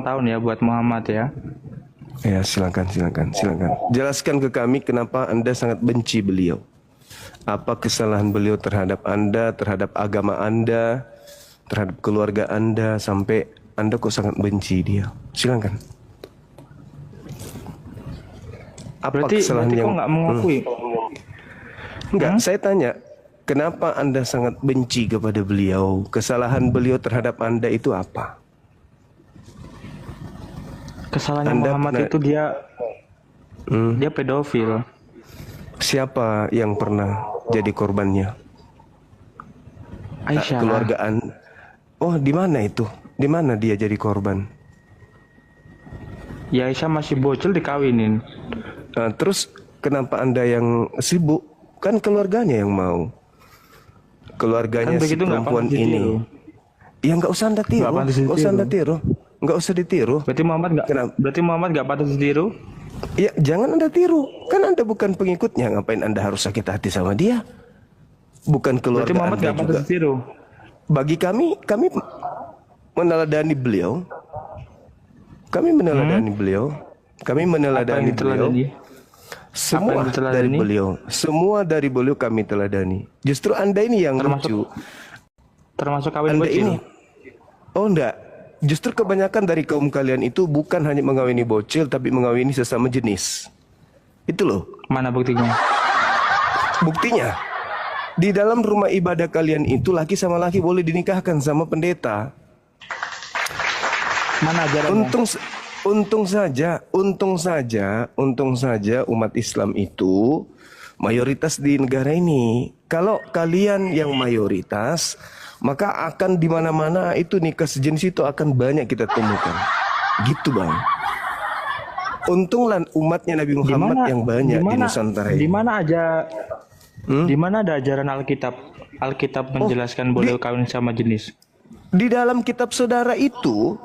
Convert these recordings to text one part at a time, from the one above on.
tahun ya buat Muhammad ya. Ya, silakan. Jelaskan ke kami kenapa Anda sangat benci beliau. Apa kesalahan beliau terhadap Anda, terhadap agama Anda, terhadap keluarga Anda, sampai Anda kok sangat benci dia? Silakan. Apa kesalahan berarti yang... kok nggak mengakui? Enggak, saya tanya, kenapa Anda sangat benci kepada beliau? Kesalahan beliau terhadap Anda itu apa? Kesalahannya Anda Muhammad pernah... itu dia pedofil. Siapa yang pernah jadi korbannya? Aisyah. Keluargaan. Oh, di mana itu? Di mana dia jadi korban? Ya Aisyah masih bocil dikawinin. Terus kenapa Anda yang sibuk? Kan keluarganya yang mau. Keluarganya Kan si begitu perempuan ini. Ya nggak usah Anda tiru. Nggak usah Anda tiru. Nggak usah ditiru. Berarti Muhammad nggak patut ditiru? Ya jangan Anda tiru. Kan Anda bukan pengikutnya. Ngapain Anda harus sakit hati sama dia? Bukan keluarga Berarti Muhammad Anda nggak patut juga. ditiru. Bagi kami meneladani beliau. Kami meneladani beliau. Kami meneladani beliau. Semua dari beliau kami teladani. Justru Anda ini yang lucu. Termasuk kawin Anda bocil. ini. Oh enggak. Justru kebanyakan dari kaum kalian itu bukan hanya mengawini bocil, tapi mengawini sesama jenis. Itu loh. Mana buktinya? Buktinya, di dalam rumah ibadah kalian itu laki sama laki boleh dinikahkan sama pendeta. Mana ajarannya? Untung saja umat Islam itu mayoritas di negara ini. Kalau kalian yang mayoritas, maka akan di mana-mana itu nikah sejenis itu akan banyak kita temukan. Gitu Bang. Untunglah umatnya Nabi Muhammad yang banyak di Nusantara ini. Di mana ada ajaran Alkitab? Alkitab menjelaskan boleh kawin sama jenis. Di dalam kitab saudara itu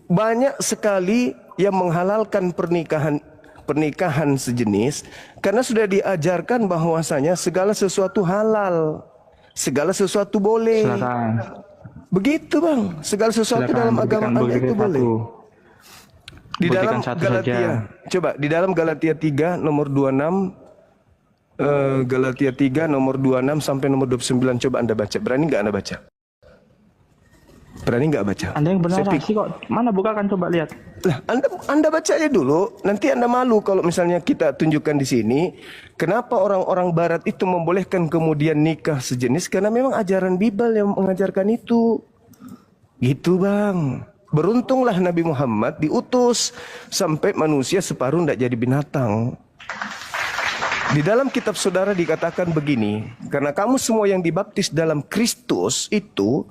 banyak sekali yang menghalalkan pernikahan sejenis karena sudah diajarkan bahwasanya segala sesuatu halal, segala sesuatu boleh. Silakan. Begitu Bang, segala sesuatu dalam agama Anda itu boleh. Di dalam Galatia, coba di dalam Galatia 3 nomor 26, Galatia 3 nomor 26 sampai nomor 29, coba Anda baca. Berani nggak Anda baca? Berani nggak baca? Anda yang benar sih kok. Mana bukakan coba lihat. Lah, Anda baca aja dulu. Nanti Anda malu kalau misalnya kita tunjukkan di sini. Kenapa orang-orang Barat itu membolehkan kemudian nikah sejenis? Karena memang ajaran Bible yang mengajarkan itu. Gitu Bang. Beruntunglah Nabi Muhammad diutus sampai manusia separuh tidak jadi binatang. Di dalam kitab saudara dikatakan begini, karena kamu semua yang dibaptis dalam Kristus itu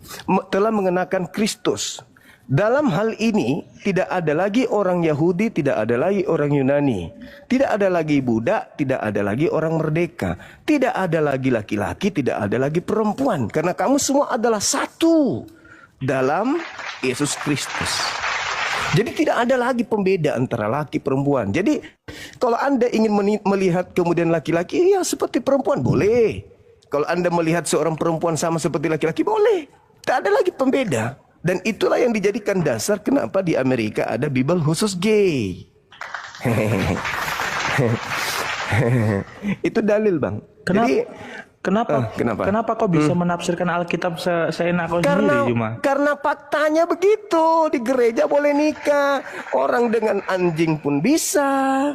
telah mengenakan Kristus. Dalam hal ini tidak ada lagi orang Yahudi, tidak ada lagi orang Yunani, tidak ada lagi budak, tidak ada lagi orang merdeka, tidak ada lagi laki-laki, tidak ada lagi perempuan, karena kamu semua adalah satu dalam Yesus Kristus. Jadi tidak ada lagi pembeda antara laki perempuan. Jadi kalau Anda ingin melihat kemudian laki-laki, ya seperti perempuan boleh. Kalau Anda melihat seorang perempuan sama seperti laki-laki boleh. Tak ada lagi pembeda. Dan itulah yang dijadikan dasar kenapa di Amerika ada Bible khusus gay. Itu dalil Bang. Kenapa kau bisa menafsirkan Alkitab seenak kau sendiri cuma? Karena faktanya begitu. Di gereja boleh nikah. Orang dengan anjing pun bisa.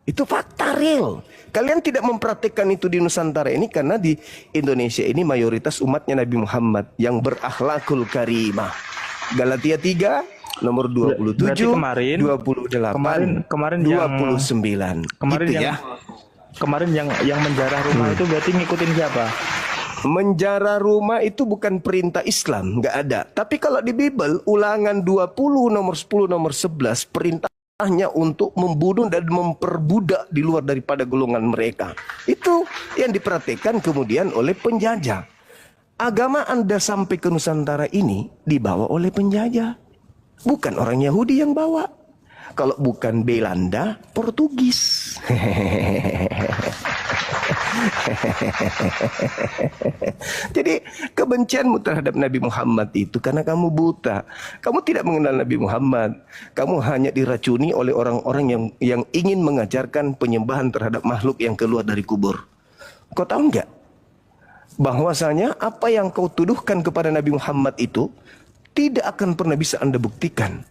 Itu fakta real. Kalian tidak mempraktikkan itu di Nusantara ini karena di Indonesia ini mayoritas umatnya Nabi Muhammad yang berakhlakul karimah. Galatia 3 nomor 27, 28, 29. Kemarin yang menjarah rumah itu berarti ngikutin siapa? Menjarah rumah itu bukan perintah Islam, nggak ada. Tapi kalau di Bible, Ulangan 20 nomor 10 nomor 11 perintahnya untuk membunuh dan memperbudak di luar daripada golongan mereka. Itu yang diperhatikan kemudian oleh penjajah. Agama Anda sampai ke Nusantara ini dibawa oleh penjajah. Bukan orang Yahudi yang bawa. Kalau bukan Belanda, Portugis. Jadi kebencianmu terhadap Nabi Muhammad itu karena kamu buta. Kamu tidak mengenal Nabi Muhammad. Kamu hanya diracuni oleh orang-orang yang ingin mengajarkan penyembahan terhadap makhluk yang keluar dari kubur. Kau tahu enggak? Bahwasanya apa yang kau tuduhkan kepada Nabi Muhammad itu tidak akan pernah bisa Anda buktikan.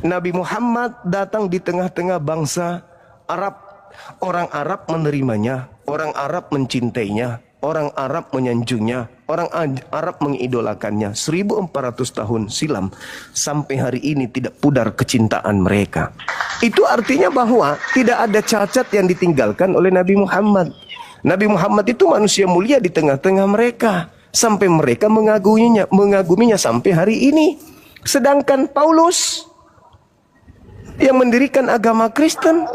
Nabi Muhammad datang di tengah-tengah bangsa Arab. Orang Arab menerimanya, orang Arab mencintainya, orang Arab menyanjungnya, orang Arab mengidolakannya. 1400 tahun silam sampai hari ini tidak pudar kecintaan mereka. Itu artinya bahwa tidak ada cacat yang ditinggalkan oleh Nabi Muhammad. Nabi Muhammad itu manusia mulia di tengah-tengah mereka, sampai mereka mengaguminya sampai hari ini. Sedangkan Paulus yang mendirikan agama Kristen,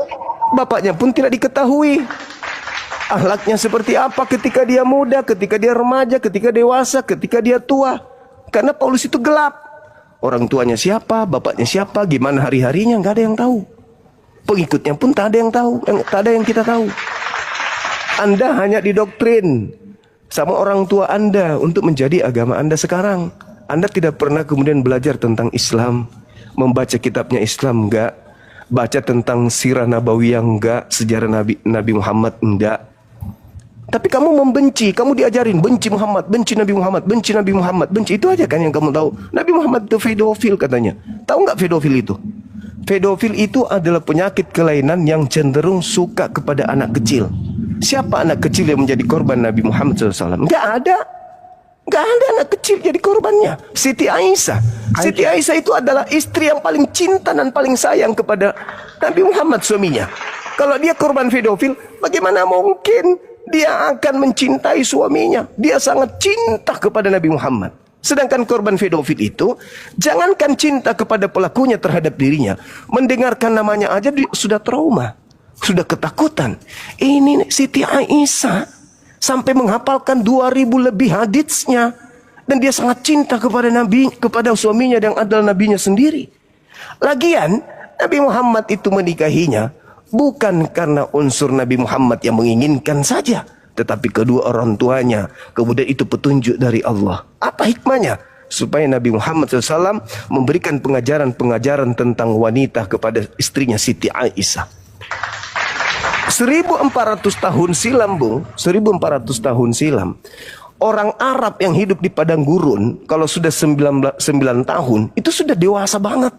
bapaknya pun tidak diketahui. Akhlaknya seperti apa ketika dia muda, ketika dia remaja, ketika dewasa, ketika dia tua. Karena Paulus itu gelap. Orang tuanya siapa, bapaknya siapa, gimana hari-harinya, nggak ada yang tahu. Pengikutnya pun tak ada yang tahu, tak ada yang kita tahu. Anda hanya didoktrin sama orang tua Anda untuk menjadi agama Anda sekarang. Anda tidak pernah kemudian belajar tentang Islam, membaca kitabnya Islam enggak, baca tentang sirah nabawiyah enggak, sejarah Nabi Muhammad enggak. Tapi kamu membenci, kamu diajarin benci Muhammad, benci Nabi Muhammad, benci Nabi Muhammad, benci. Itu aja kan yang kamu tahu. Nabi Muhammad itu pedofil katanya. Tahu enggak pedofil itu? Pedofil itu adalah penyakit kelainan yang cenderung suka kepada anak kecil. Siapa anak kecil yang menjadi korban Nabi Muhammad SAW? Enggak ada. Enggak ada anak kecil jadi korbannya. Siti Aisyah. Siti Aisyah itu adalah istri yang paling cinta dan paling sayang kepada Nabi Muhammad suaminya. Kalau dia korban pedofil, bagaimana mungkin dia akan mencintai suaminya? Dia sangat cinta kepada Nabi Muhammad. Sedangkan korban pedofil itu, jangankan cinta kepada pelakunya terhadap dirinya, mendengarkan namanya aja sudah trauma. Sudah ketakutan. Ini Siti Aisyah sampai menghafalkan 2000 lebih haditsnya, dan dia sangat cinta kepada Nabi, kepada suaminya yang adalah nabinya sendiri. Lagian Nabi Muhammad itu menikahinya bukan karena unsur Nabi Muhammad yang menginginkan saja, tetapi kedua orang tuanya. Kemudian itu petunjuk dari Allah. Apa hikmahnya? Supaya Nabi Muhammad SAW memberikan pengajaran-pengajaran tentang wanita kepada istrinya Siti Aisyah. 1400 tahun silam, Bung, 1400 tahun silam, orang Arab yang hidup di padang gurun, kalau sudah 9 tahun, itu sudah dewasa banget.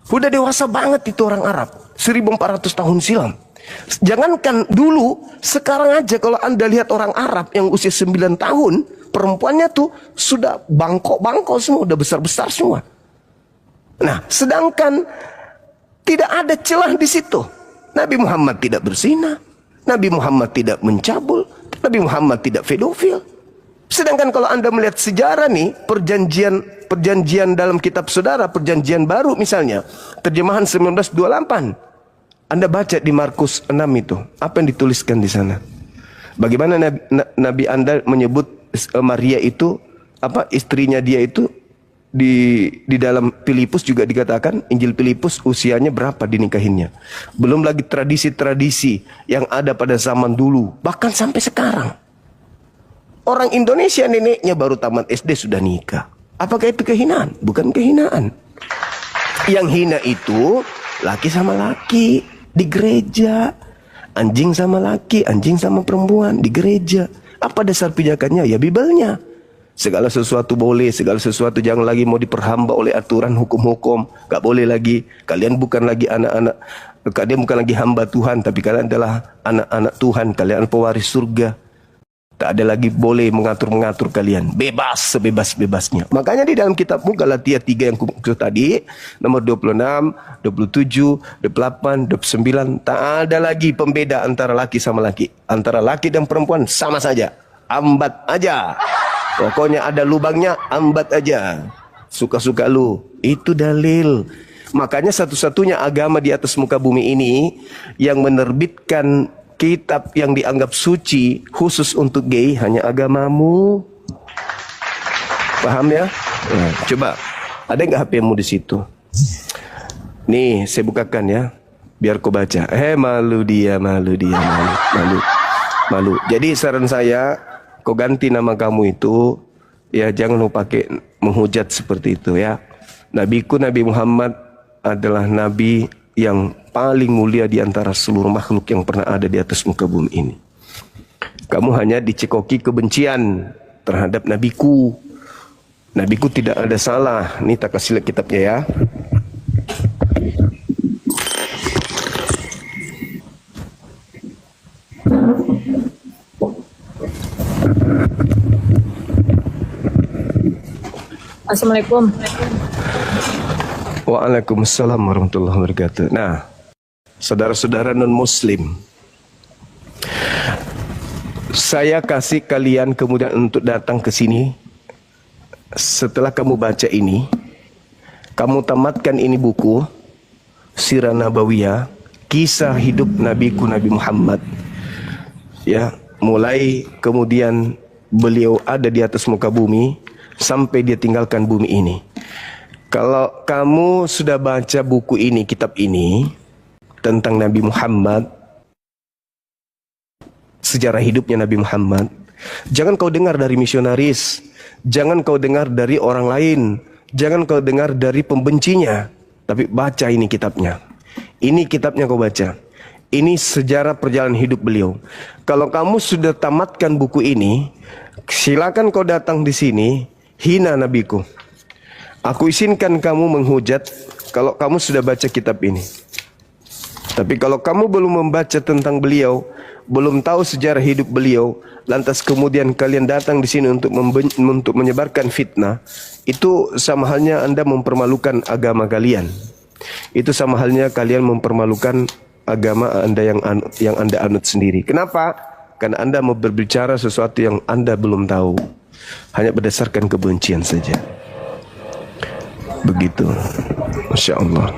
Sudah dewasa banget itu orang Arab, 1400 tahun silam. Jangankan dulu, sekarang aja kalau Anda lihat orang Arab yang usia 9 tahun, perempuannya tuh sudah bangkok-bangkok semua, udah besar-besar semua. Nah, sedangkan tidak ada celah di situ. Nabi Muhammad tidak berzina, Nabi Muhammad tidak mencabul, Nabi Muhammad tidak pedofil. Sedangkan kalau Anda melihat sejarah nih, perjanjian dalam kitab saudara, perjanjian baru misalnya, terjemahan 1928. Anda baca di Markus 6 itu, apa yang dituliskan di sana? Bagaimana Nabi Anda menyebut Maria itu, istrinya dia itu, di dalam Filipus juga dikatakan, Injil Filipus usianya berapa dinikahinnya. Belum lagi tradisi-tradisi yang ada pada zaman dulu, bahkan sampai sekarang. Orang Indonesia neneknya baru tamat SD sudah nikah. Apakah itu kehinaan? Bukan kehinaan. Yang hina itu laki sama laki di gereja, anjing sama laki, anjing sama perempuan di gereja. Apa dasar pijakannya? Ya Bibelnya. Segala sesuatu boleh, segala sesuatu jangan lagi mau diperhamba oleh aturan hukum-hukum. Gak boleh lagi. Kalian bukan lagi anak-anak, kalian bukan lagi hamba Tuhan, tapi kalian adalah anak-anak Tuhan. Kalian pewaris surga. Tak ada lagi boleh mengatur-mengatur kalian. Bebas, sebebas-bebasnya. Makanya di dalam kitabmu Galatia 3 yang kumaksud tadi, nomor 26, 27, 28, 29, tak ada lagi pembeda antara laki sama laki. Antara laki dan perempuan sama saja. Ambat aja. Pokoknya ada lubangnya, ambat aja. Suka-suka lu. Itu dalil. Makanya satu-satunya agama di atas muka bumi ini yang menerbitkan kitab yang dianggap suci khusus untuk gay hanya agamamu. Paham ya? Nah, coba, ada nggak HP-mu di situ? Nih, saya bukakan ya, biar kau baca. Malu dia. malu. Jadi saran saya, kau ganti nama kamu itu, ya jangan lu pakai menghujat seperti itu ya. Nabiku Nabi Muhammad adalah nabi yang paling mulia di antara seluruh makhluk yang pernah ada di atas muka bumi ini. Kamu hanya dicekoki kebencian terhadap nabiku. Nabiku tidak ada salah. Ini tak kasih lihat kitabnya ya. Assalamualaikum. Waalaikumsalam warahmatullahi wabarakatuh. Nah, saudara-saudara non-muslim, saya kasih kalian kemudian untuk datang ke sini. Setelah kamu baca ini, kamu tamatkan ini buku Sirah Nabawiyah, kisah hidup nabiku Nabi Muhammad. Ya, mulai kemudian beliau ada di atas muka bumi sampai dia tinggalkan bumi ini. Kalau kamu sudah baca buku ini, kitab ini tentang Nabi Muhammad, sejarah hidupnya Nabi Muhammad, jangan kau dengar dari misionaris, jangan kau dengar dari orang lain, jangan kau dengar dari pembencinya, tapi baca ini kitabnya. Ini kitabnya kau baca. Ini sejarah perjalanan hidup beliau. Kalau kamu sudah tamatkan buku ini, silakan kau datang di sini, hina nabiku. Aku izinkan kamu menghujat kalau kamu sudah baca kitab ini. Tapi kalau kamu belum membaca tentang beliau, belum tahu sejarah hidup beliau, lantas kemudian kalian datang di sini untuk menyebarkan fitnah, itu sama halnya Anda mempermalukan agama kalian. Itu sama halnya kalian mempermalukan agama Anda yang Anda anut sendiri. Kenapa? Karena Anda mau berbicara sesuatu yang Anda belum tahu, hanya berdasarkan kebencian saja. Begitu. Masya Allah.